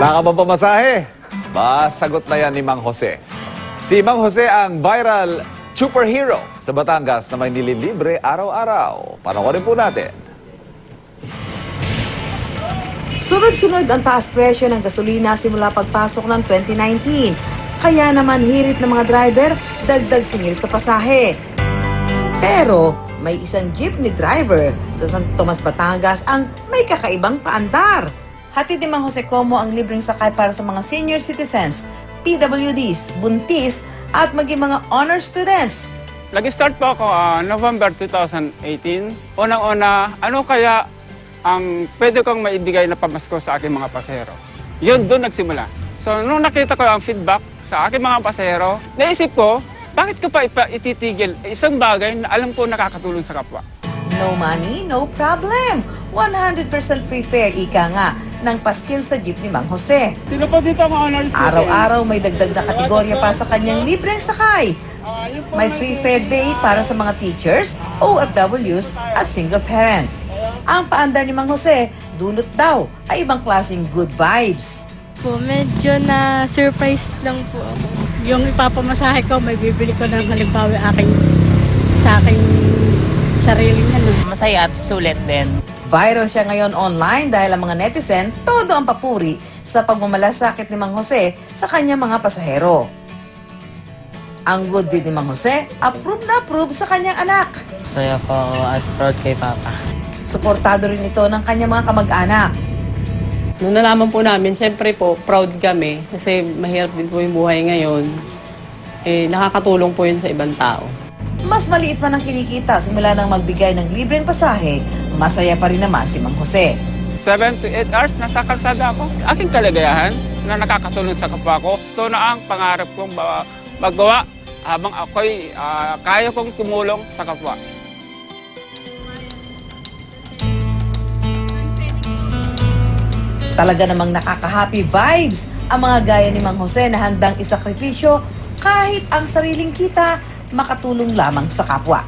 Wala ka bang pamasahe? Sagot na yan ni Mang Jose. Si Mang Jose ang viral superhero sa Batangas na may nililibre araw-araw. Panoorin po natin. Sunod-sunod ang taas presyo ng gasolina simula pagpasok ng 2019. Kaya naman hirit ng mga driver, dagdag singil sa pasahe. Pero may isang jeepney driver sa San Tomas, Batangas ang may kakaibang paandar. Hatid ni Mang Jose Como ang libreng sakay para sa mga senior citizens, PWDs, buntis at maging mga honor students. Nag-start po ako November 2018. Unang-una, ano kaya ang pwede kong maibigay na pamasko sa aking mga pasahero? Yun, doon nagsimula. So, nung nakita ko ang feedback sa aking mga pasahero, naisip ko, bakit ko pa ititigil isang bagay na alam ko nakakatulong sa kapwa? No money, no problem. 100% free fare, ika nga, ng paskil sa jeep ni Mang Jose. Sino po dito ang honor student? Araw-araw may dagdag na kategorya pa sa kanyang libreng sakay. May free fare day para sa mga teachers, OFWs at single parent. Ang paandar ni Mang Jose, dulot daw ay ibang klaseng good vibes. Po, medyo na surprise lang po ako. Yung ipapamasahe ko, may bibili ko ng halimbawa sa aking sariling Masaya at sulit din. Viral siya ngayon online dahil ang mga netizen todo ang papuri sa pagmamalasakit ni Mang Jose sa kanyang mga pasahero. Ang good deed ni Mang Jose, approve na approve sa kanyang anak. Masaya po ako at proud kay Papa. Suportado rin ito ng kanyang mga kamag-anak. Nung nalaman po namin, siyempre po, proud kami kasi mahirap din po yung buhay ngayon. Nakakatulong po yun sa ibang tao. Mas maliit man ang kinikita simula nang magbigay ng libreng pasahe, masaya pa rin naman si Mang Jose. 7 to 8 hours nasa kalsada ako. Aking kaligayahan na nakakatulong sa kapwa ko. Ito na ang pangarap kong magawa habang ako'y kaya kong tumulong sa kapwa. Talaga namang nakaka-happy vibes ang mga gaya ni Mang Jose na handang isakripisyo kahit ang sariling kita makatulong lamang sa kapwa.